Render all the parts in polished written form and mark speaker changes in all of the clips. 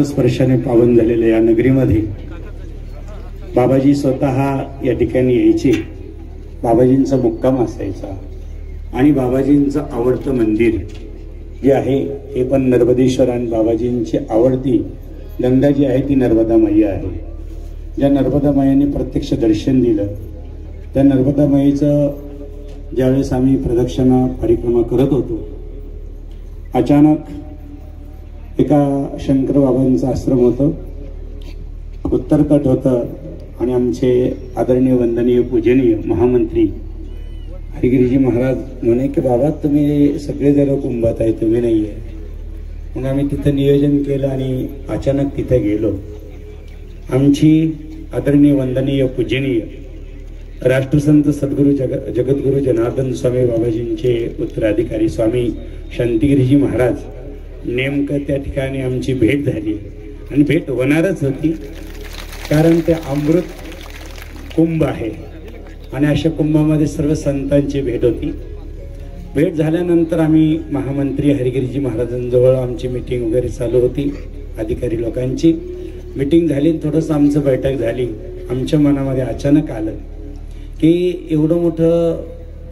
Speaker 1: स्पर्शाने पावन झालेल्या या नगरीमध्ये बाबाजी स्वतः या ठिकाणी यायचे. बाबाजींचा मुक्काम असायचा आणि बाबाजींचं आवडतं मंदिर जे आहे हे पण नर्मदेश्वर आणि बाबाजींची आवडती गंगा जी आहे ती नर्मदा मैया आहे. ज्या नर्मदा मैयाने प्रत्यक्ष दर्शन दिलं त्या नर्मदा मैयेचं ज्यावेळेस आम्ही प्रदक्षिणा परिक्रमा करत होतो, अचानक एका शंकर बाबांचं आश्रम होतं, उत्तरतट होतं आणि आमचे आदरणीय वंदनीय पूजनीय महामंत्री हरिगिरीजी महाराज म्हणे की बाबा तुम्ही सगळे जण कुंभात आहे, तुम्ही नाही आहे. मग आम्ही तिथं नियोजन केलं आणि अचानक तिथे गेलो. आमची आदरणीय वंदनीय पूजनीय राष्ट्रसंत सद्गुरू जगद्गुरू जनार्दन स्वामी बाबाजींचे उत्तराधिकारी स्वामी शांतिगिरीजी महाराज नेमकं त्या ठिकाणी आमची भेट झाली आणि भेट होणारच होती, कारण ते अमृत कुंभ आहे आणि अशा कुंभामध्ये सर्व संतांची भेट होती. भेट झाल्यानंतर आम्ही महामंत्री हरिगिरीजी महाराजांजवळ आमची मीटिंग वगैरे चालू होती, अधिकारी लोकांची मीटिंग झाली, थोडंसं आमचं बैठक झाली. आमच्या मनामध्ये अचानक आलं की एवढं मोठं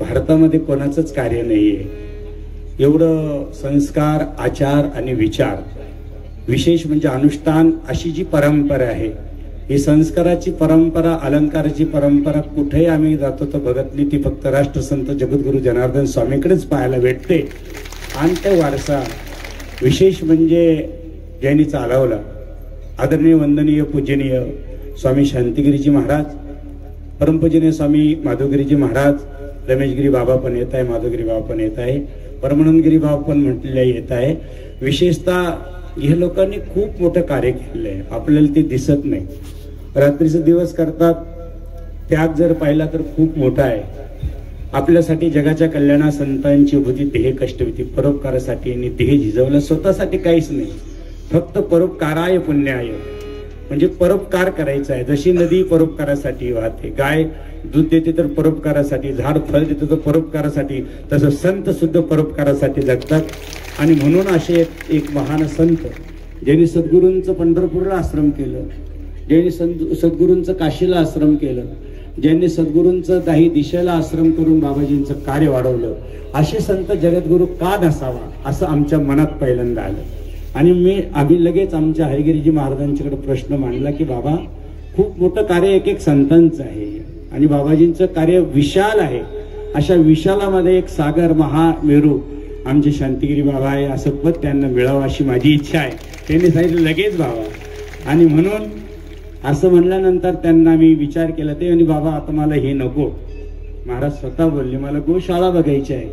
Speaker 1: भारतामध्ये कोणाचंच कार्य नाही आहे, एवढं संस्कार आचार आणि विचार विशेष म्हणजे अनुष्ठान अशी जी परंपरा आहे, ही संस्काराची परंपरा अलंकाराची परंपरा कुठेही आम्ही जातो तर बघत नाही, ती फक्त राष्ट्रसंत जगद्गुरू जनार्दन स्वामीकडेच पाहायला भेटते. आणि ते वारसा विशेष म्हणजे ज्यांनी चालवला आदरणीय वंदनीय पूजनीय स्वामी शांतिगिरीजी महाराज, परमपूजनीय स्वामी माधवगिरीजी महाराज, रमेशगिरी बाबा पण येत आहे, माधवगिरी बाबा पण येत आहे, परमानंदगिरी बाबा पण म्हटलेले येत आहे. विशेषतः हे लोकांनी खूप मोठं कार्य केलेलं आहे, आपल्याला ते दिसत नाही. रात्रीचा दिवस करतात, त्याग जर पाहिला तर खूप मोठा आहे. आपल्यासाठी जगाच्या कल्याणा संतांची होती देह कष्टविधी, परोपकारासाठी आणि देह झिजवलं, स्वतःसाठी काहीच नाही, फक्त परोपकाराय पुण्याय म्हणजे परोपकार करायचा आहे. जशी नदी परोपकारासाठी वाहते, गाय दूध देते तर परोपकारासाठी, झाड फळ देते तर परोपकारासाठी, तसं संत सुद्धा परोपकारासाठी जगतात. आणि म्हणून असे एक महान संत ज्यांनी सद्गुरूंचं पंढरपूरला आश्रम केलं, ज्यांनी सद्गुरूंचं काशीला आश्रम केलं, ज्यांनी सद्गुरूंचं दाही दिशेला आश्रम करून बाबाजींचं कार्य वाढवलं, असे संत जगद्गुरू का नसावा असं आमच्या मनात पहिल्यांदा आलं. आणि आम्ही लगेच आमच्या हरिगिरीजी महाराजांच्याकडे प्रश्न मांडला की बाबा खूप मोठं कार्य एक एक संतांचं आहे आणि बाबाजींचं कार्य विशाल आहे. अशा विशालामध्ये एक सागर महामेरू आमचे शांतिगिरी बाबा आहे, असं पद त्यांना मिळावं अशी माझी इच्छा आहे. त्यांनी सांगितलं लगेच बाबा. आणि म्हणून असं म्हणल्यानंतर त्यांना मी विचार केला ते आणि बाबा आता मला हे नको. महाराज स्वतः बोलले मला गोशाळा बघायची आहे,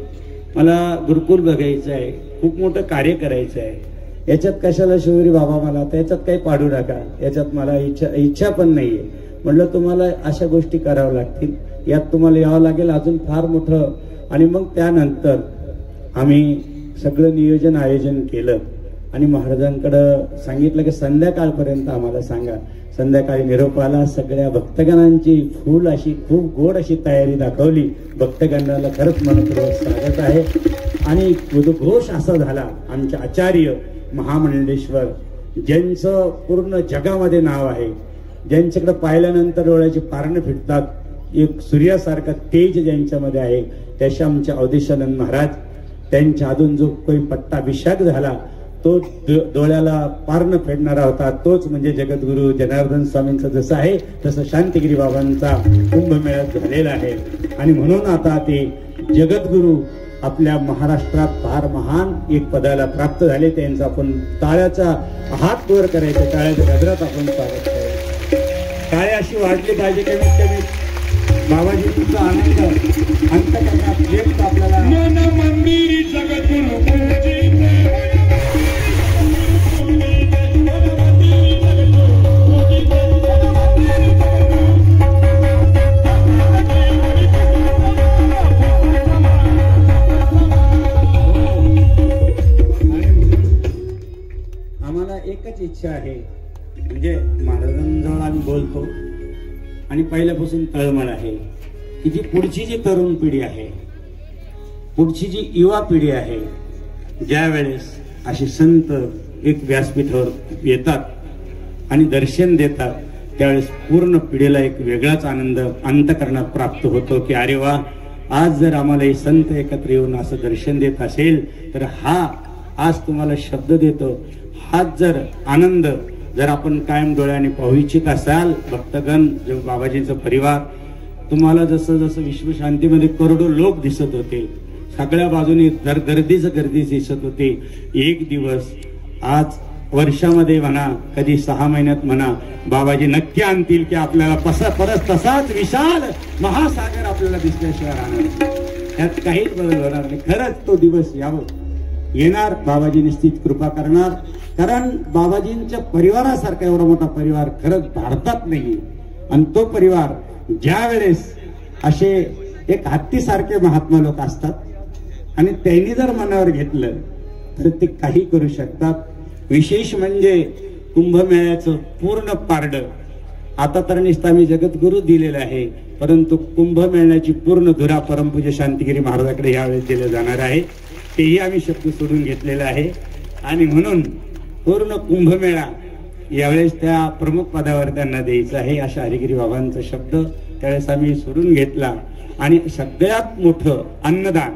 Speaker 1: मला गुरुकुल बघायचं आहे, खूप मोठं कार्य करायचं आहे. याच्यात कशाला शिवरी बाबा मला त्याच्यात काही पाडू नका, याच्यात मला इच्छा पण नाहीये. म्हटलं तुम्हाला अशा गोष्टी कराव्या लागतील, यात तुम्हाला यावं लागेल अजून फार मोठं. आणि मग त्यानंतर आम्ही सगळं नियोजन आयोजन केलं आणि महाराजांकडं सांगितलं की संध्याकाळपर्यंत आम्हाला सांगा. संध्याकाळी निरोपाला सगळ्या भक्तगणांची फुल अशी खूप गोड अशी तयारी दाखवली. भक्तगणाला खरंच मनपूर्वक स्वागत आहे. आणि उद्घोष असा झाला, आमचे आचार्य महामंडलेश्वर ज्यांचं पूर्ण जगामध्ये नाव आहे, ज्यांच्याकडे पाहिल्यानंतर डोळ्याची पारणं फिटतात, एक सूर्यासारखा तेज ज्यांच्यामध्ये आहे, त्याच्या आमचे अवधेशानंद महाराज, त्यांच्या अजून जो काही पट्टाभिषेक झाला तो डोळ्याला पारणं फेडणारा होता, तोच म्हणजे जगद्गुरू जनार्दन स्वामींचा जसं आहे तसं शांतिगिरी बाबांचा कुंभमेळ्यात झालेला आहे. आणि म्हणून आता ते जगद्गुरू आपल्या महाराष्ट्रात फार महान एक पदाला प्राप्त झाले. त्यांचा आपण टाळ्याचा हात वर करायचा, टाळ्याच्या गजरात आपण स्वागत करायचं. टाळ्या अशी वाढली पाहिजे कमीत कमी बाबाजींचा आनंद अंतःकरणात व्यक्त आपल्याला एकच इच्छा आहे. म्हणजे महाराजांजवळ आम्ही बोलतो आणि पहिल्यापासून तळमळ आहे की जी पुढची जी तरुण पिढी आहे, पुढची जी युवा पिढी आहे, ज्या वेळेस असे संत एक व्यासपीठावर येतात आणि दर्शन देतात त्यावेळेस पूर्ण पिढीला एक वेगळाच आनंद अंतःकरणात प्राप्त होतो की अरे वा, आज जर आम्हाला हे संत एकत्र येऊन असं दर्शन देत असेल तर हा आज तुम्हाला शब्द देतो, हाच जर आनंद जर आपण कायम डोळ्याने पाहू इच्छित असाल भक्तगण, जो बाबाजींचा परिवार, तुम्हाला जसं जसं विश्वशांतीमध्ये करोडो लोक दिसत होते, सगळ्या बाजूने गर्दीच दिसत होते, एक दिवस आज वर्षामध्ये म्हणा, कधी 6 महिन्यात म्हणा, बाबाजी नक्की आणतील की आपल्याला परत तसाच विशाल महासागर आपल्याला दिसल्याशिवाय राहणार, त्यात काहीच बदल होणार नाही. खरंच तो दिवस येणार, बाबाजी निश्चित कृपा करणार. कारण बाबाजींच्या परिवारासारखा एवढा मोठा परिवार खरंच भारतात नाही. आणि तो परिवार ज्या वेळेस असे एक हत्तीसारखे महात्मा लोक असतात आणि त्यांनी जर मनावर घेतलं तर ते काही करू शकतात. विशेष म्हणजे कुंभमेळ्याचं पूर्ण पारड आता तर नुसतं आम्ही जगद्गुरु दिलेलं आहे, परंतु कुंभमेळ्याची पूर्ण धुरा परमपूज्य शांतिगिरी महाराजाकडे यावेळेस दिलं जाणार आहे. तेही आम्ही शब्द सोडून घेतलेला आहे आणि म्हणून पूर्ण कुंभमेळा यावेळेस त्या प्रमुख पदावर त्यांना द्यायचं आहे अशा हरिगिरी बाबांचा शब्द त्यावेळेस आम्ही सोडून घेतला. आणि सगळ्यात मोठं अन्नदान,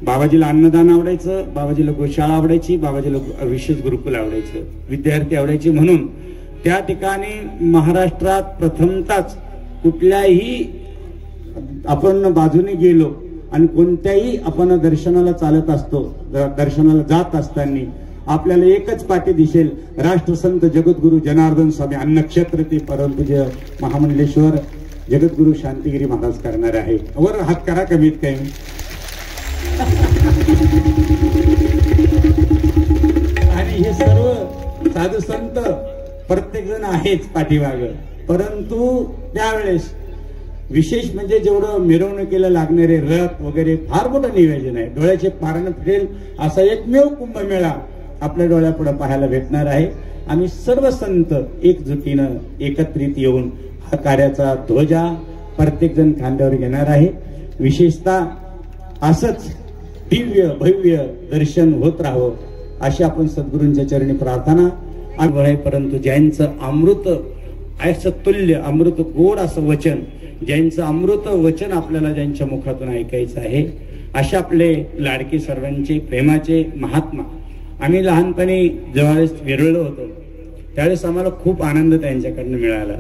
Speaker 1: बाबाजीला अन्नदान आवडायचं, बाबाजीला गोशाळा आवडायची, बाबाजीला विशेष गुरुकुल आवडायचं, विद्यार्थी आवडायचे, म्हणून त्या ठिकाणी महाराष्ट्रात प्रथमताच कुठल्याही आपण बाजूने गेलो आणि कोणत्याही आपण दर्शनाला चालत असतो, दर्शनाला जात असताना आपल्याला एकच पाठी दिसेल, राष्ट्रसंत जगद्गुरु जनार्दन स्वामी अन्नक्षेत्र ते परमपूज्य महामंडलेश्वर जगद्गुरु शांतिगिरी महाराज करणार आहे. वर हात करा कमीत कमी. आणि हे सर्व साधू संत प्रत्येक जण आहेच पाठीमाग, परंतु त्यावेळेस विशेष म्हणजे जेवढं मिरवणुकीला लागणारे रथ वगैरे फार मोठं नियोजन आहे. डोळ्याचे पारण फिरेल असा एकमेव कुंभमेळा आपल्या डोळ्यापुढे पाहायला भेटणार आहे. आम्ही सर्व संत एकजुटीनं एकत्रित येऊन हा कार्याचा ध्वजा प्रत्येक जण खांद्यावर घेणार आहे. विशेषतः असंच दिव्य भव्य दर्शन होत राहावं अशी आपण सद्गुरूंच्या चरणी प्रार्थना आहे. परंतु ज्यांचं अमृत असं तुल्य अमृत गोड असं वचन, ज्यांचं अमृत वचन आपल्याला ज्यांच्या मुखातून ऐकायचं आहे, अशा आपले लाडके सर्वांचे प्रेमाचे महात्मा. आम्ही लहानपणी ज्यावेळेस विरळलो होतो त्यावेळेस आम्हाला खूप आनंद त्यांच्याकडनं मिळाला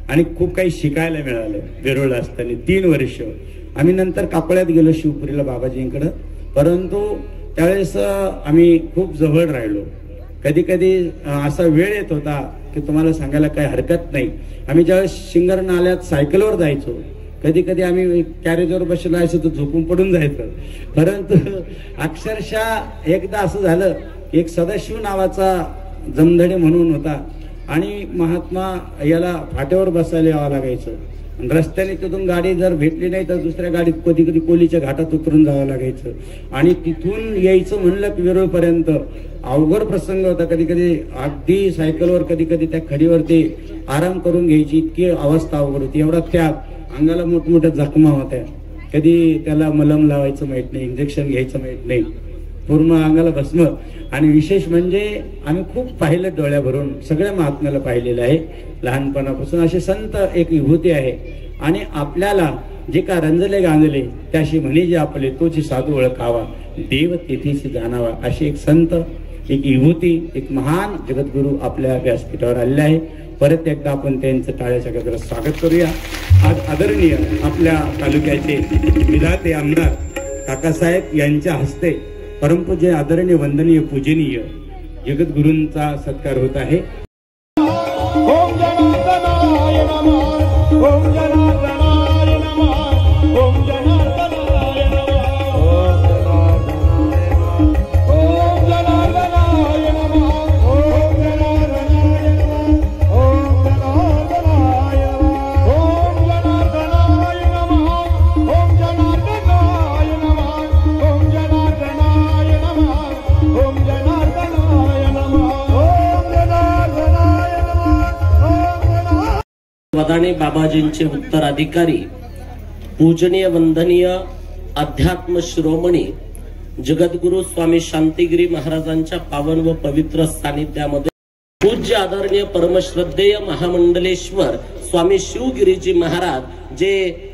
Speaker 1: आणि खूप काही शिकायला मिळालं. विरळ असताना 3 वर्ष आम्ही नंतर कापळ्यात गेलो शिवपुरीला बाबाजींकडं, परंतु त्यावेळेस आम्ही खूप जवळ राहिलो. कधी कधी असा वेळ येत होता की तुम्हाला सांगायला काही हरकत नाही, आम्ही ज्यावेळेस शिंगर नाल्यात सायकलवर जायचो, कधी कधी आम्ही कॅरेजवर बसलो असं तर झोपून पडून जायचं. परंतु अक्षरशः एकदा असं झालं की एक सदाशिव नावाचा जमधडे म्हणून होता आणि महात्मा याला फाट्यावर बसायला यावं लागायचं. रस्त्याने तिथून गाडी जर भेटली नाही तर दुसऱ्या गाडीत कधी कधी कोलीच्या घाटात उतरून जावं लागायचं आणि तिथून यायचं म्हणलं की विरोळपर्यंत अवघड प्रसंग होता. कधी कधी अगदी सायकलवर कधी कधी त्या खडीवरती आराम करून घ्यायची इतकी अवस्था अवघड होती. एवढा त्याग, अंगाला मोठमोठ्या जखमा होत्या, कधी त्याला मलम लावायचं माहित नाही, इंजेक्शन घ्यायचं माहित नाही, पूर्ण अंगाला भस्म. आणि विशेष म्हणजे आम्ही खूप पाहिलं डोळ्या भरून, सगळ्या महात्म्याला पाहिलेलं आहे लहानपणापासून. असे संत एक विभूती आहे आणि आपल्याला जे का रंजले गांजले त्याशी म्हणे जे आपले तोची साधू ओळखावा, देव तेथेशी जाणावा. असे एक संत, एक विभूती, एक महान जगद्गुरु आपल्या व्यासपीठावर आलेले आहे. परत एकदा आपण त्यांचं टाळ्याच्या गजरात स्वागत करूया. आज आदरणीय आपल्या तालुक्याचे विधाते आमदार काकासाहेब यांच्या हस्ते परमपूज्य आदरणीय वंदनीय पूजनीय जगद्गुरूंचा सत्कार होत आहे.
Speaker 2: ओम जनार्दनाय नमः, ओम जनार्दनाय नमः, ओम जनार्दनाय नमः, ओम जनार्दनाय नमः, ओम जनार्दनाय नमः, ओम जनार्दनाय नमः, ओम जनार्दनाय नमः, ओम जनार्दनाय नमः, ओम जनार्दनाय नमः, ओम जनार्दनाय नमः, ओम जनार्दनाय नमः.
Speaker 3: वदाने बाबाजींचे उत्तराधिकारी पूजनीय वंदनीय अध्यात्म शिरोमणी जगद्गुरु स्वामी शांतिगिरी महाराजांच्या पावन व पवित्र सानिध्यामध्ये पूज्य आदरणीय परमश्रद्धेय महामंडलेश्वर स्वामी शिवगिरीजी महाराज जे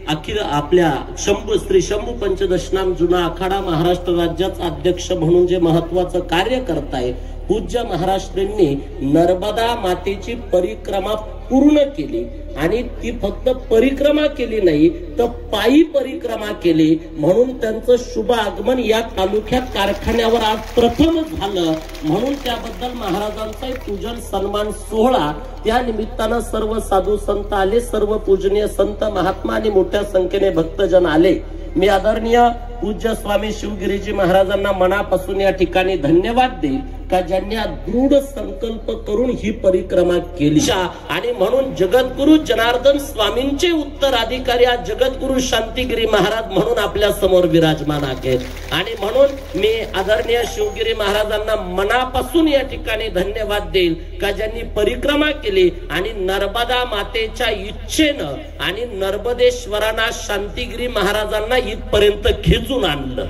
Speaker 3: अखिल आपल्या श्री शंभू पंचदशनाम जुना आखाडा महाराष्ट्र राज्याचा अध्यक्ष म्हणून जे महत्वाचं कार्य करताय, पूज्य महाराष्ट्रांनी नर्मदा मातेची परिक्रमा पूर्ण केली आणि ती फक्त परिक्रमा केली नाही तर पायी परिक्रमा केली, म्हणून त्यांचं शुभ आगमन या तालुक्यात कारखान्यावर आज प्रथम झालं, म्हणून त्याबद्दल महाराजांचा एक पूजन सन्मान सोहळा त्या निमित्तानं सर्व साधू संत आले, सर्व पूजनीय संत महात्मा आणि मोठ्या संख्येने भक्तजन आले। मी आदरणीय पूज्य स्वामी शिवगिरीजी महाराजांना मनापासून या ठिकाणी धन्यवाद देईल का ज्यांनी दृढ संकल्प करून ही परिक्रमा केली आणि म्हणून जगद्गुरु जनार्दन स्वामींचे उत्तराधिकारी आज जगद्गुरु शांतिगिरी महाराज म्हणून आपल्या समोर विराजमान आहेत। आणि म्हणून मी आदरणीय शिवगिरी महाराजांना मनापासून या ठिकाणी धन्यवाद देईल का ज्यांनी परिक्रमा केली आणि नर्मदा मातेच्या इच्छेनं आणि नर्मदेश्वरांना शांतिगिरी महाराजांना इथपर्यंत खेचून आणलं।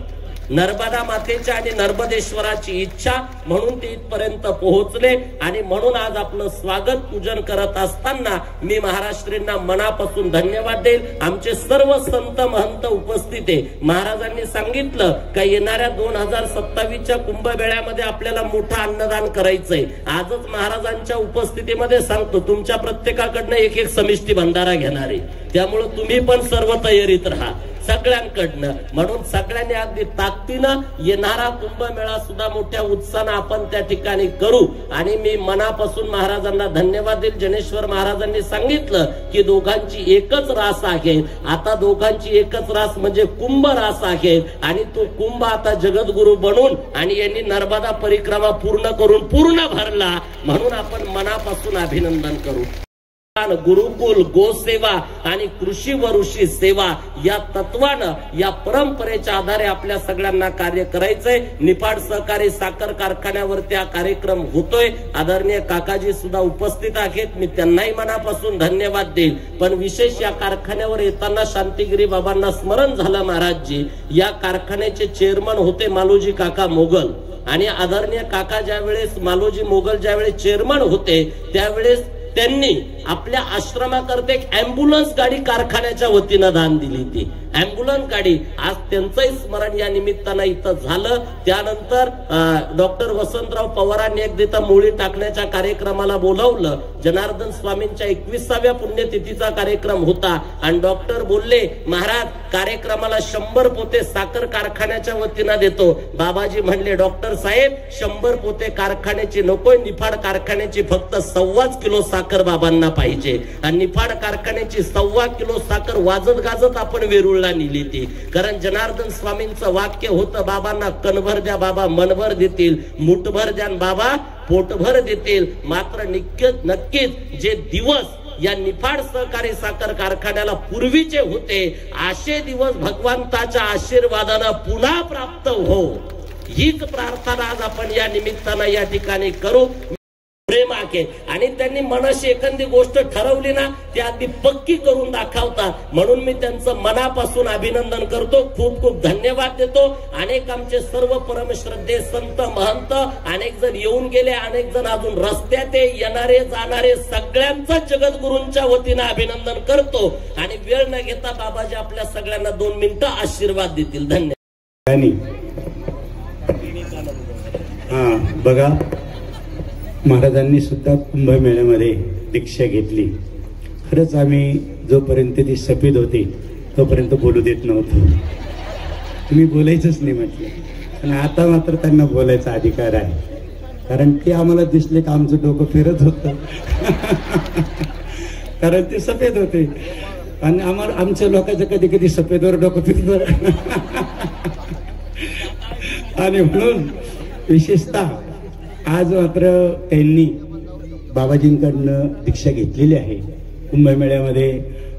Speaker 3: नर्मदा मातेच्या आणि नर्मदेश्वराची इच्छा म्हणून ते इथपर्यंत पोहोचले आणि म्हणून आज आपलं स्वागत पूजन करत असताना मी महाराष्ट्रीयांना मनापासून धन्यवाद देईल। आमचे सर्व संत महंत उपस्थित आहे। महाराजांनी सांगितलं का येणाऱ्या 2027च्या कुंभमेळ्यामध्ये आपल्याला मोठं अन्नदान करायचंय। आजच महाराजांच्या उपस्थितीमध्ये सांगतो तुमच्या प्रत्येकाकडनं एक एक समिष्टी भंडारा घेणार आहे, त्यामुळे तुम्ही पण सर्व तयारीत राहा सगळ्यांकडनं। म्हणून सगळ्यांनी अगदी ताकदीनं येणारा कुंभमेळा सुद्धा मोठ्या उत्साहानं आपण त्या ठिकाणी करू आणि मी मनापासून महाराजांना धन्यवाद देईल। जनेश्वर महाराजांनी सांगितलं की दोघांची एकच रास आहे, आता दोघांची एकच रास म्हणजे कुंभ रास आहे आणि तो कुंभ आता जगद्गुरु बनून आणि यांनी नर्मदा परिक्रमा पूर्ण करून पूर्ण भरला, म्हणून आपण मनापासून अभिनंदन करू। गुरुकुल गोसेवा आणि कृषी व ऋषी सेवा या तत्वानं या परंपरेच्या आधारे आपल्या सगळ्यांना कार्य करायचंय। निफाड सहकारी साखर कारखान्यावरती हा कार्यक्रम होतोय। आदरणीय काकाजी सुद्धा उपस्थित आहेत, मी त्यांनाही मनापासून धन्यवाद देईल। पण विशेष या कारखान्यावर येताना शांतिगिरी बाबांना स्मरण झालं महाराजजी या कारखान्याचे चेअरमन होते मालोजी काका मोगल आणि आदरणीय काका ज्यावेळेस मालोजी मोगल ज्यावेळेस चेअरमन होते त्यावेळेस त्यांनी आपल्या आश्रमाकरता एक अँब्युलन्स गाडी कारखान्याच्या वतीनं दान दिली। ती अँब्युलन्स गाडी आज त्यांचंही स्मरण या निमित्तानं इथं झालं। त्यानंतर डॉक्टर वसंतराव पवारांनी एकदा मोळी टाकण्याच्या कार्यक्रमाला बोलावलं। जनार्दन स्वामींच्या 21व्या पुण्यतिथीचा कार्यक्रम होता आणि डॉक्टर बोलले महाराज कार्यक्रमाला 100 पोते साखर कारखान्याच्या वतीनं देतो। बाबाजी म्हणले डॉक्टर साहेब 100 पोते कारखान्याची नकोय, निफाड कारखान्याची फक्त 1.25 किलो साखर बाबांना पाहिजे आणि निफाड कारखान्याची 1.25 किलो साखर वाजत गाजत आपण वेरूळला नेली ती। कारण जनार्दन स्वामींचं वाक्य होतं बाबांना कणभर द्या बाबा मनभर देतील, मुठभर द्या बाबा पोटभर देतील। मात्र नक्कीच जे दिवस या निफाड सहकारी साखर कारखान्याला पूर्वीचे होते असे दिवस भगवंताच्या आशीर्वादानं पुन्हा प्राप्त हो, हीच प्रार्थना आज आपण या निमित्तानं या ठिकाणी करू। प्रेम आहे आणि त्यांनी मनाशी एखादी गोष्ट ठरवली ना ती अगदी पक्की करून दाखवतात, म्हणून मी त्यांचं मनापासून अभिनंदन करतो, खूप खूप धन्यवाद देतो। अनेक आमचे सर्व परमश्रद्धे संत महंत अनेक जण येऊन गेले, अनेक जण अजून रस्त्यात येणारे जाणारे सगळ्यांचं जगद्गुरूंच्या वतीनं अभिनंदन करतो आणि वेळ न घेता बाबाजी आपल्या सगळ्यांना 2 मिनिटं आशीर्वाद देतील। धन्यवाद।
Speaker 1: बघा महाराजांनी सुद्धा कुंभमेळ्यामध्ये दीक्षा घेतली। खरंच आम्ही जोपर्यंत ती सफेद होती तोपर्यंत बोलू देत नव्हतो, तुम्ही बोलायचंच नाही म्हटलं। आणि आता मात्र त्यांना बोलायचा अधिकार आहे, कारण ते आम्हाला दिसले का आमचं डोकं फिरत होतं कारण ते सफेद होते आणि आम्हाला आमच्या लोकांचं कधी कधी सफेदवर डोकं फिरत आणि म्हणून विशेषतः आज मात्र त्यांनी बाबाजींकडनं दीक्षा घेतलेली आहे। कुंभमेळ्यामध्ये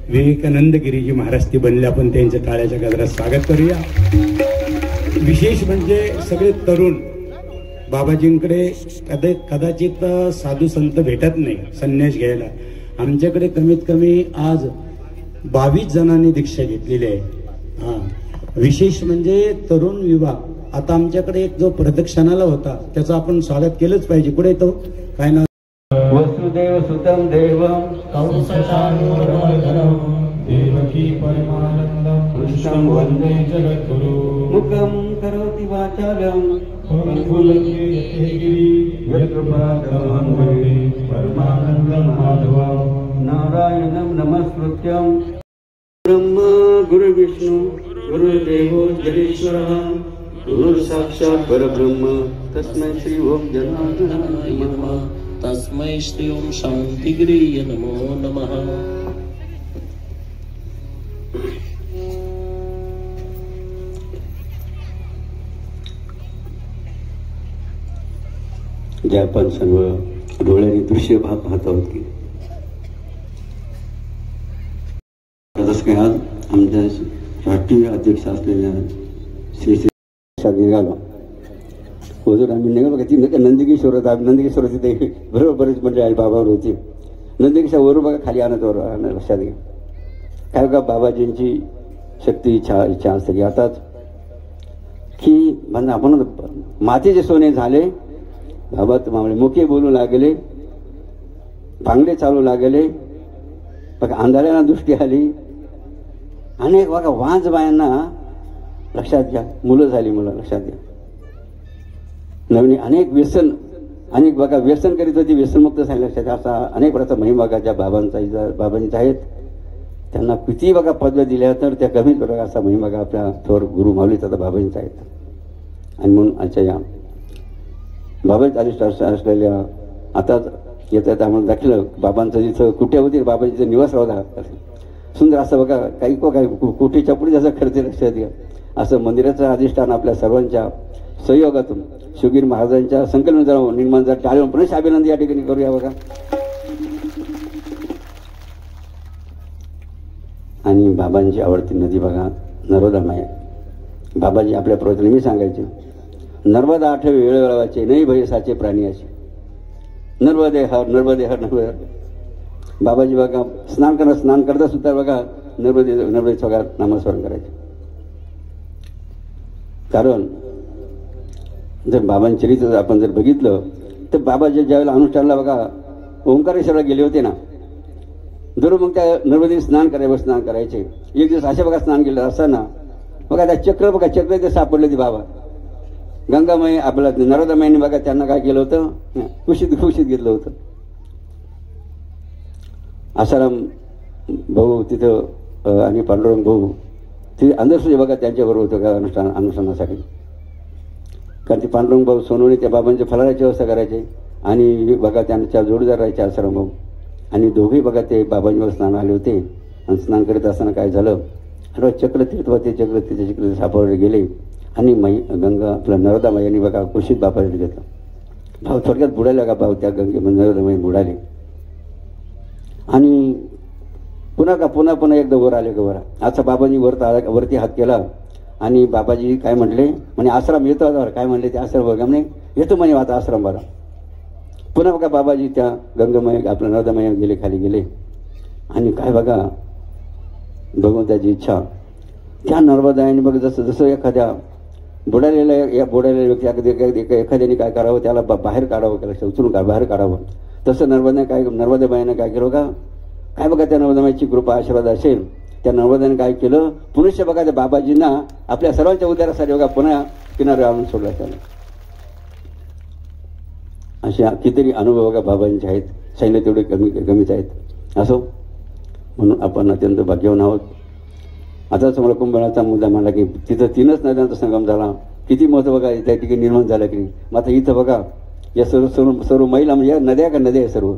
Speaker 1: विवेकानंद गिरीजी महाराज ते बनले, आपण त्यांच्या टाळ्याच्या गजरात स्वागत करूया। विशेष म्हणजे सगळे तरुण बाबाजींकडे कदाचित साधू संत भेटत नाही संन्यास घ्यायला, आमच्याकडे कमीत कमी आज 22 जणांनी दीक्षा घेतलेली आहे। विशेष म्हणजे तरुण विवाह आता आमच्याकडे एक जो प्रदक्षिणाला होता त्याचं आपण स्वागत केलंच पाहिजे. कुठे तो काय नाव?
Speaker 4: वसुदेव सुतम देवम
Speaker 2: कंसचाणूरमर्दनम देवकी परमानंदम कृष्णं वंदे जगद्गुरु
Speaker 4: मुखं करोति वाचालं
Speaker 2: फुलके यतेगिरि यत्कृपातमहं वन्दे परमानन्दं माधवं
Speaker 4: नारायणं नमस्कृत्यं ब्रह्मा गुरुविष्णु गुरुदेवो जगदीश्वरः गुरु साक्षात् परब्रह्म तस्मै श्री ओम जनार्दनाय नमः.
Speaker 3: तस्मै श्री ओम शांतिगिरी नमो नमः.
Speaker 4: जे आपण सर्व डोळ्यांनी दृश्य पाहत आहोत की तसं काय आज आमच्या राष्ट्रीय अध्यक्ष असलेल्या श्री निघालो हुजूर आम्ही निघालो का ती नंदिकेश्वर नंदिकेश्वर तिथे बरोबर बरेच मंडळी आहे बाबावर होती. नंदिकेश्वर वरून बघा खाली आणत वर लक्षात घ्या काय बघा बाबाजींची शक्ती इच्छा असते की आताच की म्हणजे आपण मातीचे सोने झाले. बाबा तुम्हाला मुखे बोलू लागले, पांगडे चालू लागले, बघा अंधाऱ्यांना दृष्टी आली. अनेक बघा वांज बायांना लक्षात घ्या मुलं झाली मुलं लक्षात घ्या. नवीन अनेक व्यसन अनेक बघा व्यसन करीत होती व्यसनमुक्त झाले लक्षात घ्या. असा अनेक प्रकारचा महिमा बघा ज्या बाबांच्या आहेत त्यांना किती बघा पदव्या दिल्या तर त्या कमीच बघा असा महिमा बघा आपल्या थोर गुरु माऊलीचा आता बाबांचा आहेत. आणि म्हणून आजच्या या बाबाच अधिष्ठान असलेल्या आता येत आहेत आम्हाला दाखलं बाबांचं जिथं कुठे होती बाबाजीचं निवास राहता सुंदर असं बघा काही काही कुठेच्या पुढे जसं खर्च लक्षात घ्या असं मंदिराचं अधिष्ठान आपल्या सर्वांच्या सहयोगातून शिवगिरी महाराजांच्या संकल्पनेचा निर्माण झाला. टाळून पुन्हा अभिनंदन या ठिकाणी करूया बघा. आणि बाबांची आवडती नदी बघा नर्मदा माया. बाबाजी आपल्या प्रवचन नेहमी सांगायचे नर्मदा आठवे वेळेवळाचे नाही भयसाचे प्राणी असे नर्मदे हर नर्मदे हर नर्मदे हर. बाबाजी बघा स्नान करता सुद्धा बघा नर्मदेचं बघा नामस्मरण करायचे. कारण जर बाबांचे चरित्र आपण जर बघितलं तर बाबाजी ज्यावेळेला अनुष्ठानला बघा ओंकारेश्वरला गेले होते ना जरूर मग त्या नर्मदेत स्नान करायचे. एक दिवस अशा बघा स्नान केलं असताना बघा त्या चक्र ते सापडले ते बाबा गंगामाई आपला नर्मदामाईने बघा त्यांना काय केलं होतं खुशीत घेतलं होतं. आसाराम भाऊ तिथं आणि पांडुरंग भाऊ तिथे अंधश्री बघा त्यांच्याबरोबर होतं का अनुष्ठानासाठी. कारण ते पांडुरंग भाऊ सोनवणे त्या बाबांच्या फलाराची व्यवस्था करायचे आणि बघा त्यांच्या जोडीदार राहायचे आसाराम भाऊ. आणि दोघेही बघा ते बाबांवर स्नान आले होते. आणि स्नान करीत असताना काय झालं चक्र तिथे सापडले गेले आणि गंगा आपला नर्मदा माईने बघा कुशीत बापाला घेतलं. भाऊ थोडक्यात बुडाले का भाऊ त्या नर्मदा माई बुडाले आणि पुन्हा एकदा वर आले वर. असा बाबांनी वरती हात केला आणि बाबाजी काय म्हटले म्हणे आश्रम येतो आता काय म्हणले ते आश्रम बघा म्हणे येतो म्हणे आता आश्रम बघा. पुन्हा बघा बाबाजी त्या गंगामाई आपल्या नर्मदामाई खाली गेले आणि काय बघा भगवंताची इच्छा त्या नर्मदाने बघ जसं एखाद्या बुडालेल्या व्यक्ती एखाद्याने काय करावं त्याला बाहेर काढावं त्याला उचलून बाहेर काढावं तसं नर्मदाबाईनं काय केलं का काय बघा त्या नर्मदाबाईची कृपा आशीर्वाद असेल त्या नर्मदाने काय केलं पुनश्च बघा त्या बाबाजींना आपल्या सर्वांच्या उद्धारासाठी बघा पुन्हा किनारे आणून सोडला त्याला. अशा कितीतरी अनुभव बघा बाबांचे आहेत. सैन्य तेवढे कमीच आहेत. असो म्हणून आपण अत्यंत भाग्यवान आहोत. आताच मला कुंभमेळ्याचा मुद्दा मांडला की तिथं 3च नद्यांचा संगम झाला. किती महत्व बघा त्या ठिकाणी निर्माण झालं की नाही. मात्र इथं बघा या सर्व महिला म्हणजे या नद्या का नद्या आहे सर्व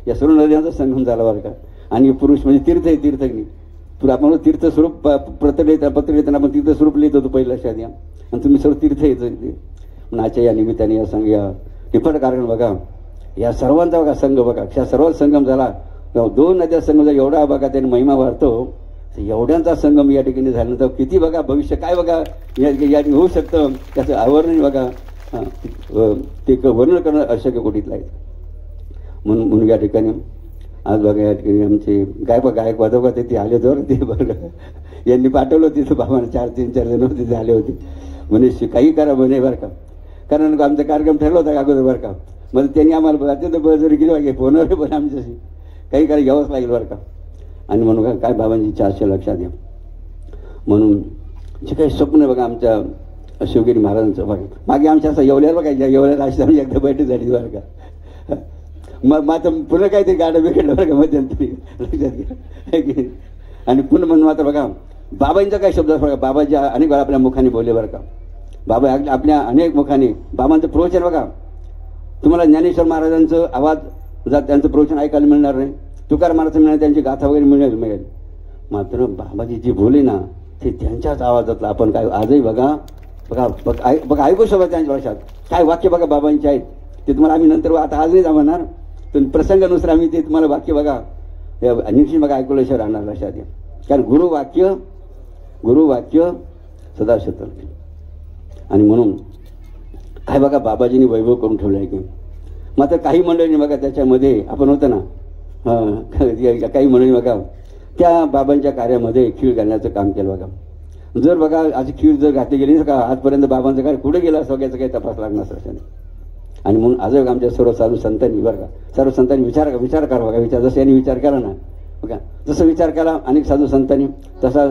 Speaker 4: या सर्व नद्यांचा संगम झाला बरं का. आणि पुरुष म्हणजे तीर्थ आहे तीर्थ नाही आपण तीर्थस्वरूप पत्र लिहिताना आपण तीर्थस्वरूप लिहित होतो पहिल्या शाद्या आणि तुम्ही सर्व तीर्थ येतं तिथे. म्हणून आजच्या या निमित्ताने या निफट कारण बघा या सर्वांचा बघा संघ बघा या सर्वात संगम झाला. 2 नद्या संगम एवढा बघा त्याने महिमा वाढतो. एवढ्यांचा संगम या ठिकाणी झाल्यानंतर किती बघा भविष्य काय बघा या ठिकाणी होऊ शकतं त्याचं आवर्णन बघा ते वर्णन करणं अशक्य कोटीतलं आहे. म्हणून या ठिकाणी आज बघा या ठिकाणी आमचे गायक वाजवका ते आले होते ते बघा यांनी पाठवलं तिथं बाबांना 4-3 जण तिथे आले होते. म्हणे काही करा म्हणे बरं का, कारण आमचा कार्यक्रम ठरला होता अगोदर बरं का. मग त्यांनी आम्हाला अत्यंत बळजबरी केली पाहिजे फोनवर, पण आमच्याशी काही करा घ्यावंच लागेल बरं का. आणि म्हणून काय बाबांची इच्छा असेल लक्षात घ्या. म्हणून जे काही स्वप्न आहे बघा आमच्या शिवगिरी महाराजांचं बघा, मागे आमच्या असं येवल्याला बघा, येवल्याला अशी आम्ही एकदा बैठक झाली बरं का. मग आता पुन्हा काहीतरी गाडं बिघडलं बरं का मध्यंतरी, लक्षात घ्या. आणि पुन्हा म्हणून आता बघा बाबांचा काय शब्द बघा, बाबाजी अनेक वेळा आपल्या मुखाने बोलले बरं का. बाबा आपल्या अनेक मुखाने बाबांचं प्रवचन बघा, तुम्हाला ज्ञानेश्वर महाराजांचं आवाज त्यांचं प्रवचन ऐकायला मिळणार नाही, तुकाराम महाराज मिळणार, त्यांची गाथा वगैरे मिळेल. मात्र बाबाजी जी बोले ना ते त्यांच्याच आवाजातलं आपण काय आजही बघा बघा ऐकू शकतो त्यांच्या भाषात. काय वाक्य बघा बाबांचे आहेत ते तुम्हाला आम्ही नंतर आता आज नाही जमणार, तर प्रसंगानुसार आम्ही ते तुम्हाला वाक्य बघा निश्चित बघा ऐकल्याशिवाय राहणार लक्षात घ्या. कारण गुरुवाक्य सदा सत्य. आणि म्हणून काय बघा बाबाजींनी वैभव करून ठेवलं आहे की. मात्र काही मंडळींनी बघा त्याच्यामध्ये आपण होतं ना काही मंडळी बघा त्या बाबांच्या कार्यामध्ये खीळ घालण्याचं काम केलं बघा. जर बघा आज खीळ जर घातली गेली का आजपर्यंत बाबांचं कार्य कुठे गेलं असं याचा काही तपास लागणार असं. आणि म्हणून आज आमच्या सर्व साधू संतांनी बरं का, सर्व संतांनी विचार करा बघा. जसं यांनी विचार केला ना बघा, जसं विचार केला अनेक साधू संतांनी, तसा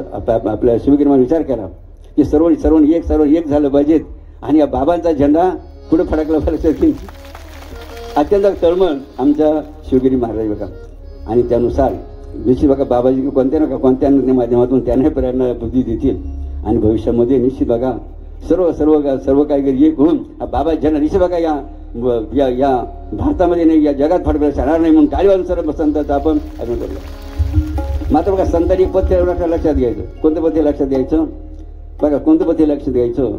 Speaker 4: आपल्या शिवगिरीमध्ये विचार केला की सर्व एक झालं पाहिजेत. आणि या बाबांचा झेंडा पुढे फडकला पाहिजे. अत्यंत तळमळ आमच्या शिवगिरी महाराज बघा. आणि त्यानुसार निश्चित बघा बाबाजी कोणत्या माध्यमातून त्यांनाही प्रेरणा बुद्धी देतील. आणि भविष्यामध्ये निश्चित बघा सर्व काही एक होऊन बाबा झेंडा निश्चित बघा या भारतामध्ये नाही या जगात फडकला राहणार नाही म्हणून टाळी वाजून सर्व संतांचं आपण अभिनंदन करूया. मात्र बघा संतांनी पथ्य लक्षात घ्यायचं. कोणतं पथ्य लक्षात द्यायचं बघा, कोणतं पथ्य लक्षात द्यायचं.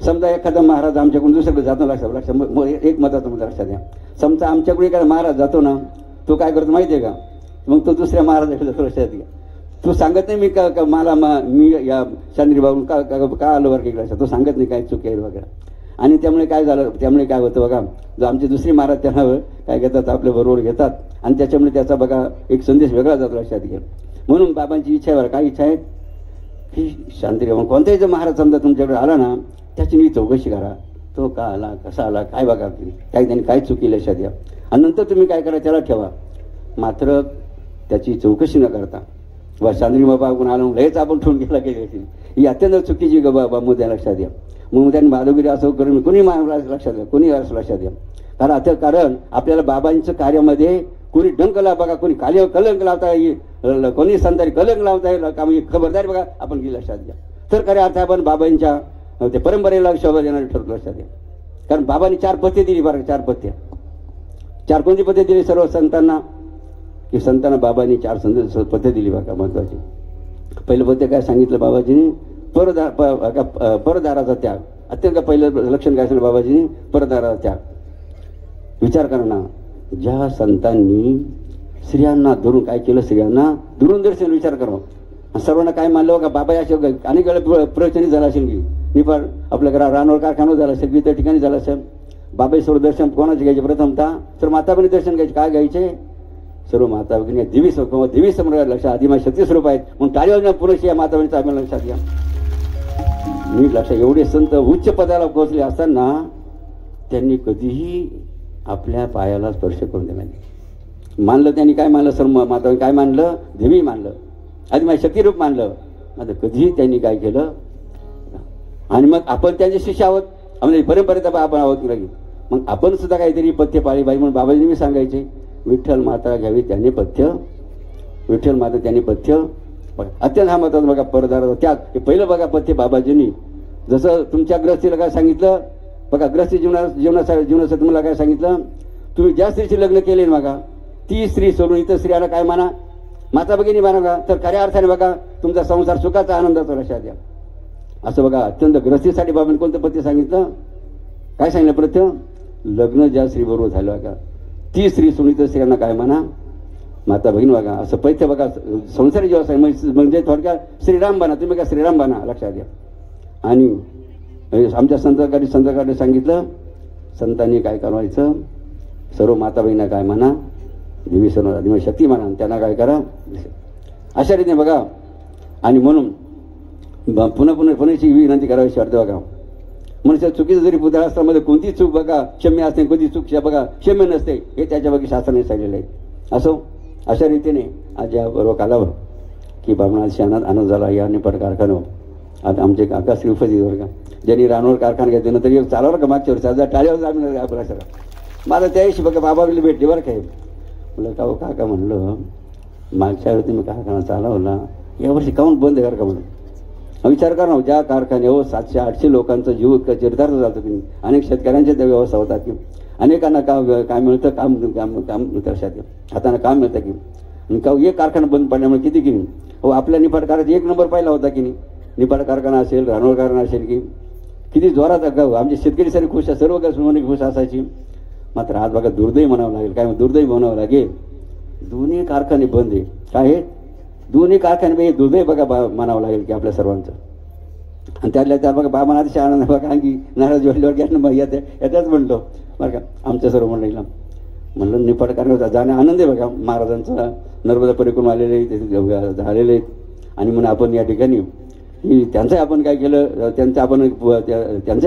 Speaker 4: समजा एखादा महाराज आमच्याकडून दुसऱ्याकडे जातो, लक्षात एक मताचा मुद्दा लक्षात द्या. समजा आमच्याकडे एखादा महाराज जातो ना, तो काय करतो माहिती आहे का, मग तो दुसऱ्या महाराजाकडे जातो. लक्षात घ्या. तू सांगत नाही मी या शांती बाबून का आलो बरं की लक्षात, तो सांगत नाही काय चूक आहे वगैरे. आणि त्यामुळे काय होतं बघा, जो आमचे दुसरे महाराज त्यांना काय घेतात आपल्या बरोबर घेतात आणि त्याच्यामुळे त्याचा बघा एक संदेश वेगळा जातो. लक्षात घ्या. म्हणून बाबांची इच्छा आहे, काय इच्छा आहे की शांती कोणताही जर महाराज समजा तुमच्याकडे आला ना त्याची नीट चौकशी करा. तो का आला, कसा आला, काय बघा काय त्यांनी काय चुकी लक्षात घ्या. आणि नंतर तुम्ही काय करा त्याला ठेवा. मात्र त्याची चौकशी न करता वा शांती बाबा आपण आलो लयच आपण ठेवून गेला गेली ही अत्यंत चुकीची बाबा मुद्दा लक्षात घ्या. मग त्यांनी माधवगिरी असं करून कोणी लक्षात घ्या, कोणी लक्षात घ्या. कारण आपल्याला बाबांच्या कार्यामध्ये कोणी डंक बघा, कोणी कलंक लावता, कोणी संतांनी कलंक लावता येईल खबरदारी बघा आपण की लक्षात घ्या. तर खऱ्या अर्थ आपण बाबांच्या ते परंपरेला शोभा देणारे ठरतो. लक्षात घ्या. कारण बाबांनी 4 पथ्य दिली बरं, 4 पथ्य. 4 कोणती पथ्य दिली सर्व संतांना की संतांना बाबांनी 4 पथ्य दिली बघा महत्वाची. पहिलं पथ्य काय सांगितलं बाबाजींनी, परदाराचा त्याग. अत्यंत पहिलं लक्षण काय सांगितलं बाबाजींनी, परदाराचा त्याग. विचार करा ना, ज्या संतांनी स्त्रियांना धरून काय केलं, स्त्रियांना दुरून दर्शन विचार करा. सर्वांना काय मानलं का बाबा या अनेक वेळा प्रवचनी झाला असेल की निफाड आपल्या घरा रानोर कारखाना झाला असेल, विविध ठिकाणी झालं असेल. बाबा सर्व दर्शन कोणाचे घ्यायचे प्रथमतः तर माता भगिनी दर्शन घ्यायचे. काय घ्यायचे सर्व माता भगिनी देवी समोर लक्षात आदिमा शक्ती स्वरूप आहेत म्हणून टाळीवाजून पुरुष या माता भगिनीचा आम्हाला लक्षात घ्या. नीट लक्षात. एवढे संत उच्च पदाला पोहोचले असताना त्यांनी कधीही आपल्या पायाला स्पर्श करून दिला नाही. मानलं त्यांनी काय मानलं सर्व माता काय मानलं, देवी मानलं, आदिमा शक्तीरूप मानलं. आता कधीही त्यांनी काय केलं. आणि मग आपण त्यांचे शिष्य आहोत, म्हणजे परंपरेचा आपण आहोत की मग आपण सुद्धा काहीतरी पथ्य पाळी पाहिजे. म्हणून बाबाजींनी मी सांगायचे विठ्ठल माता घ्यावी त्यांनी पथ्य, विठ्ठल माता त्यांनी पथ्य. अत्यंत हा महत्वाचा बघा परदाराचा त्याग. हे पहिलं बघा पथ्य बाबाजींनी. जसं तुमच्या ग्रस्तीला काय सांगितलं बघा, ग्रस्ती जीवनासाठी तुम्हाला काय सांगितलं, तुम्ही ज्या स्त्रीचे लग्न केले बघा ती स्त्री सोडून इतर स्त्रियाला काय माना, माता भगिनी माना का, तर खऱ्या अर्थाने बघा तुमचा संसार सुखाचा आनंदाचा लक्षात द्या. असं बघा अत्यंत ग्रस्तीसाठी बाबांनी कोणतं पथ्य सांगितलं, काय सांगितलं पथ्य, लग्न ज्या स्त्री बरोबर झालं बघा ती स्त्री सोडून इतर स्त्रियांना काय माना, माता भगिनी बघा. असं पथ्य बघा संसारी जेव्हा म्हणजे थोडक्यात श्रीराम बना, तुम्ही काय श्रीराम बना लक्षात द्या. आणि आमच्या संतांकडे सांगितलं संतांनी काय करायचं, सर्व माता बहिणींना काय म्हणा, देवी सर्व शक्ती म्हणा, त्यांना काय करा अशा रीतीने बघा. आणि म्हणून पुन्हा विनंती करावीशी वाटते बघा. मनुष्य चुकीचं जरी पुतळा असता मध्ये कोणती चूक बघा क्षम्य असते, कोणती चूक बघा क्षम्य नसते, हे त्याच्या बाकी शास्त्राने सांगितलेलं आहे. असो अशा रीतीने आज या बरोबर कालावर की बाबणाशी आनंद झाला. या निपाट कारखान्यावर आता आमचे काका श्रीपती का ज्यांनी रानोर कारखाना घेतले नंतर एक चालवलं का मागच्या वर्षी आज टाळ्यावर आम्ही आपला सगळं माझा त्याशी बघा बाबाला भेटली बरं काय म्हणलं का काका म्हणलं मागच्या वेळी तुम्ही कारखाना चालवला यावर्षी काहून बंद आहे का म्हणून विचार करा ना. ज्या कारखान्यावर 700-800 लोकांचा जीव चरितार्थ जातो की अनेक शेतकऱ्यांच्या त्या व्यवस्था होतात की अनेकांना काम मिळतं, काम लक्षात हाताने काम मिळतं की आणि का एक कारखाना बंद पडल्यामुळे किती की हो आपल्या निपाट कारखान्यात 1 नंबर पाहिला होता की नाही. निपाट कारखाना असेल, रानोळ कारखाना असेल की किती जोरात आमचे शेतकरी सारे खुश आहे, सर्व काही खुश असायची. मात्र आज बघा दुर्दैव म्हणावं लागेल. काय दुर्दैव म्हणावं लागेल, दोन्ही कारखाने बंद आहे. काय आहे दोन्ही कारखाने दुर्दैव बघा म्हणावं लागेल की आपल्या सर्वांचं. आणि त्यातल्या त्या बघा बाबांना अतिशय आनंद बघा आणखी नाराज जोडल्यावर घ्या याच्याच म्हणतो बरं का आमच्या सर्व मंडळीला म्हणलं निपाट कारखान्यावर जाण्या आनंद आहे बघा. महाराजांचा नर्मदा परिक्रमा आलेले झालेले आहेत आणि म्हणून आपण या ठिकाणी त्यांचं आपण काय केलं त्यांचं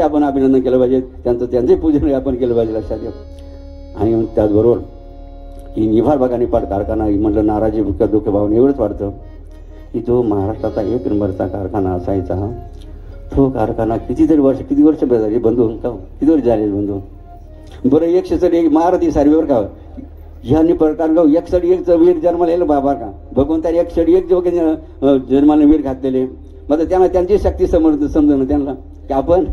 Speaker 4: आपण अभिनंदन केलं पाहिजे, त्यांचंही पूजन आपण केलं पाहिजे लक्षात घ्या. आणि त्याचबरोबर ही निभार बघा निपाट कारखाना म्हटलं नाराजी दुःख भावना एवढंच वाटतं की जो महाराष्ट्राचा 1 नंबरचा कारखाना असायचा तो कारखाना किती वर्ष झाली बंद होऊन का किती वर्ष झाले बंद होऊन. बरं 101 महारथी सारवी बरं का ह्या निपाट कारखाना 101 वीर जन्माला येईल बाबा का भगवंताने 101 जो जन्माला वीर घातलेले मग त्यांना त्यांची शक्ती समजणं त्यांना की आपण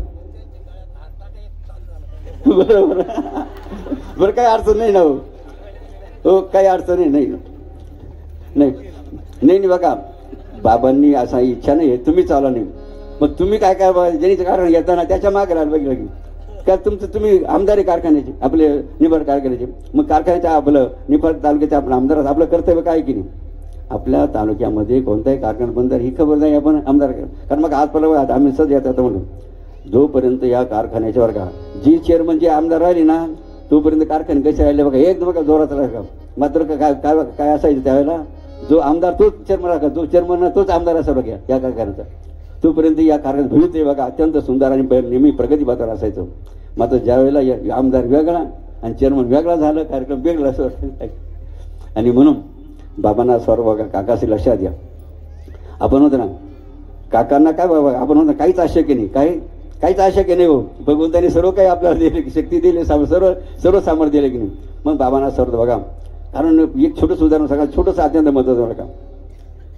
Speaker 4: बरोबर बरं काही अडचण नाही ना हो काही अडचण नाही बघा बाबांनी असा इच्छा नाही तुम्ही चालला नाही मग तुम्ही काय ज्यांनी कारण घेताना त्याच्या मागे राहायला पाहिजे की काय तुम्ही आमदारी कारखान्याचे आपले निपाट कारखान्याचे मग कारखान्याच्या आपलं निपाट तालुक्याच्या आपलं आमदार आपलं कर्तव्य काय की नाही. आपल्या तालुक्यामध्ये कोणताही कारखाना बंद ही खबर नाही आपण आमदार कारण मग आज परवा आम्ही सज येतात म्हणून जोपर्यंत या कारखान्याच्यावर का जी चेअरमन जे आमदार राहिले ना तोपर्यंत कारखाने कसे राहिले बघा एकदम बघा जोरात राहा. मात्र काय असायचं त्यावेळेला जो आमदार तोच चेअरमन राहा जो चेअरमन तोच आमदार असा बघा या कारखान्याचा तोपर्यंत या कारखान्यात भविष्य बघा अत्यंत सुंदर आणि नेहमी प्रगतीपथावर असायचं. मात्र ज्या वेळेला आमदार वेगळा आणि चेअरमन वेगळा झालं कार्यक्रम वेगळा असं वाटतं. आणि म्हणून बाबांना सर्व बघा काकाशी लक्षात घ्या आपण होतं ना काकांना काय बाबा आपण होतं काहीच अशक्य नाही काहीच अशक्य नाही हो भगवंताने सर्व काही आपल्याला दिले शक्ती दिली सर्व सामर्थ्य दिले की नाही. मग बाबांना सर्व बघा कारण एक छोटंसं उदाहरण सगळ्यात छोटंसं अत्यंत महत्त्वाचं बघा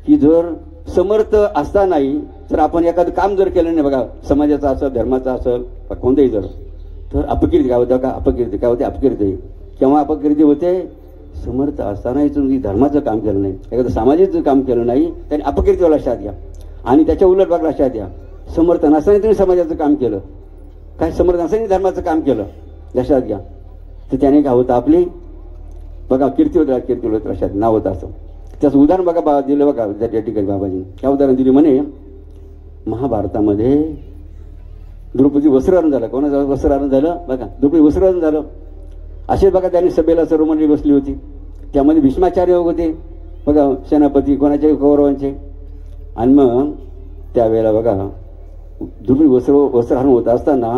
Speaker 4: की जर समर्थ असतानाही जर आपण एखादं काम जर केलं नाही बघा समाजाचं असेल धर्माचं असेल कोणतंही जर तर अपकीर्ती काय होतं का अपकीर्ती काय होते अपकीर्ती केव्हा अपकीर्ती होते समर्थ असतानाही तुम्ही धर्माचं काम केलं नाही एखादं सामाजिक काम केलं नाही त्याने अपकीर्तीवर लक्षात घ्या. आणि त्याच्या उलट बघा लक्षात घ्या समर्थ नसताना तुम्ही समाजाचं काम केलं काय समर्थ नसताना धर्माचं काम केलं लक्षात घ्या तर त्याने काय होतं आपली बघा कीर्ती होत लक्षात नाव होतं असं. त्याचं उदाहरण बघा दिलं बघा त्या ठिकाणी बाबाजी काय उदाहरण दिले म्हणे महाभारतामध्ये द्रौपदी वस्त्रहरण झालं कोणाचं वस्त्रहरण झालं बघा द्रौपदी वस्त्रहरण झालं असेच बघा त्यांनी सभेला सर्व मंडळी बसली होती त्यामध्ये भीष्माचार्य होते बघा सेनापती कोणाचे कौरवांचे. आणि मग त्यावेळेला बघा द्रौपदी वस्त्रहरण होत असताना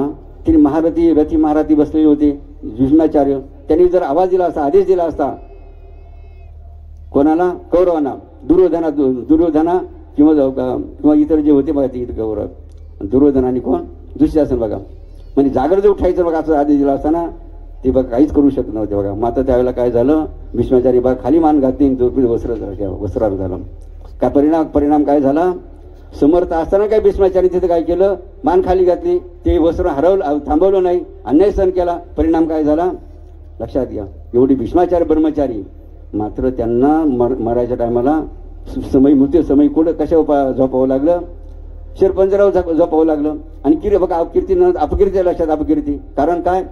Speaker 4: तिने रथी महारथी बसलेले होते भीष्माचार्य. त्यांनी जर आवाज दिला असता आदेश दिला असता कोणाला कौरवांना दुर्योधना किंवा इतर जे होते बघा ते कौरव दुर्योधन आणि कोण दुःशासन बघा म्हणजे जागर जर उठायचं बघा असं आदेश दिला असताना ते बघा काहीच करू शकत नव्हते बघा. मात्र त्यावेळेला काय झालं भीष्माचार्य बघा खाली मान घातली द्रौपदी वस्त्रहरण झालं. काय परिणाम काय झाला समर्थ असताना काय भीष्माचार्य तिथे काय केलं मान खाली घातली ते वस्त्र थांबवलं नाही अन्याय सहन केला परिणाम काय झाला लक्षात घ्या. एवढी भीष्माचार्य ब्रह्मचारी मात्र त्यांना मरायच्या टायमाला मृत्यू समय कुठं कशा झोपावं लागलं शिरपंजरावर झोपावं लागलं. आणि बघा अपकीर्ती लक्षात अपकीर्ती कारण काय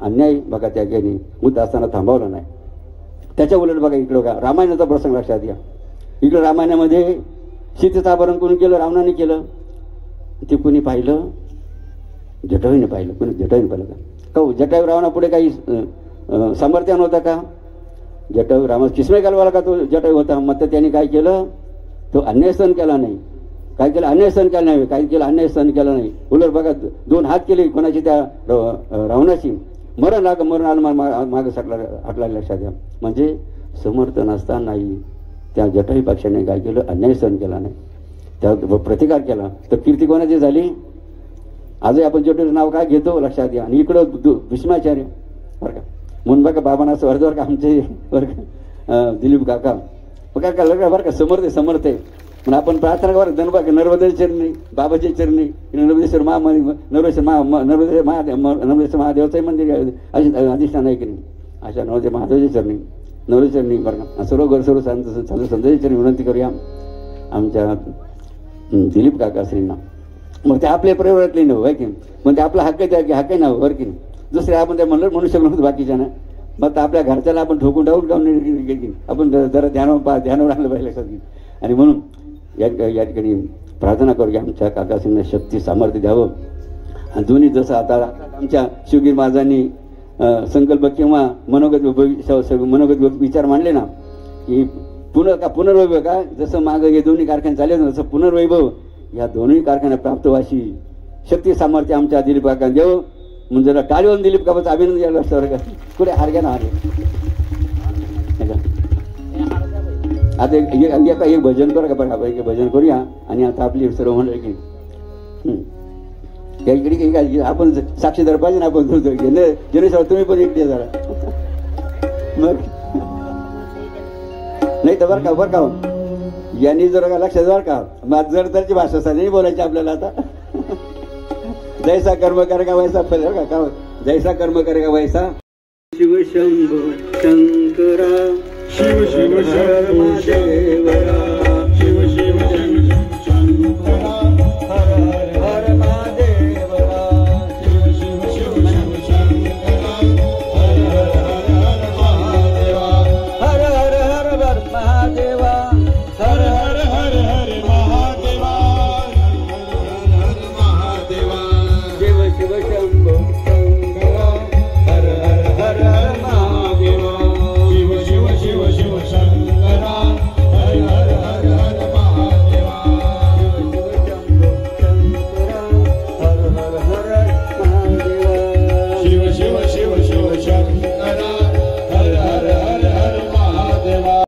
Speaker 4: अन्याय बघा त्या ज्ञानी मुद्दा असताना थांबवला नाही. त्याच्या उलट बघा इकडं बघा रामायणाचा प्रसंग लक्षात घ्या. इकडं रामायणामध्ये सीतेचं अपहरण कोणी केलं रावणाने केलं ते कोणी पाहिलं जटायूने पाहिलं कोणी जटायूने पाहिलं का जटायू रावणा पुढे काही सामर्थ्य नव्हतं का जटायू रामा किस्मे घालवाला का तो जटायू होता. मग त्याने काय केलं तो अन्याय सहन केला नाही काय केलं अन्याय सहन केला नाही, काय केलं अन्याय सहन केला नाही. उलट बघा 2 हात केले कोणाची त्या रावणाची, मरण आलं मागं हटला. लक्षात घ्या. म्हणजे समर्थ नसतानाही त्या जटायू पक्षाने काय केलं, अन्याय सहन केला नाही, त्या प्रतिकार केला. तर कीर्ती कोणाची झाली. आजही आपण जटायूचं नाव काय घेतो लक्षात घ्या. आणि इकडं भीष्माचार्य बरं का, म्हणून बघा बाबांना असं अर्ध बरं का आमचे बरं का दिलीप काका काका लग्न बरं का समर्थ आहे. पण आपण प्रार्थना बरं धनबा नर्मदे चरणी, बाबाच्या चरणी, नर्मदेश्वर नर्मदेश्वर महादेवाचंही मंदिर अधिष्ठान आहे की नाही, अशा नर्मदे महादेवाच्या चरणी, नवरेश्वर चरणी बरं का. सर्व संतांच्या चरणी विनंती करूया आमच्या दिलीप काकाश्रींना. मग ते आपल्या परिवारातले नव्हे की, मग ते आपला हक्क आहे ना बरं की नाही. दुसरे आपण त्या म्हणू शकलो नव्हतं बाकीच्या ना. मग आपल्या घरच्याला आपण ठोकून आपण जरा ध्यानावर आणलं पाहिजे लक्षात घे. आणि म्हणून या ठिकाणी प्रार्थना करू की आमच्या काकाश्रींना शक्ती सामर्थ्य द्यावं. आणि दोन्ही जसं आता आमच्या शिवगिरी महाराजांनी संकल्प किंवा मनोगत विचार मांडले ना की पुनर्वैभव का, जसं मागं हे दोन्ही कारखाने चालले ना, तसं पुनर्वैभव या दोन्ही कारखान्या प्राप्त व्हायची शक्ती सामर्थ्य आमच्या दिलीप काका देव. म्हणजे जरा टाळीवरून दिलीप काकाचं अभिनंदन यायला असतं का, कुठे हारग्या ना हारे. आता एक भजन करू का बरं, आपण एक भजन करूया. आणि आता आपली सर्व म्हणलं की इकडे आपण साक्षीदार पाहिजे ना. आपण जनेश्वर तुम्ही पण इकडे जरा मग नाही तर बरं का यांनी जर का लक्षात बरं का, मग जर तरची भाषा नाही बोलायची आपल्याला. आता जैसा कर्म कर का वैसा फल का, जैसा कर्म कर का वैसा. शिव शंभो शंकरा, शिव शिव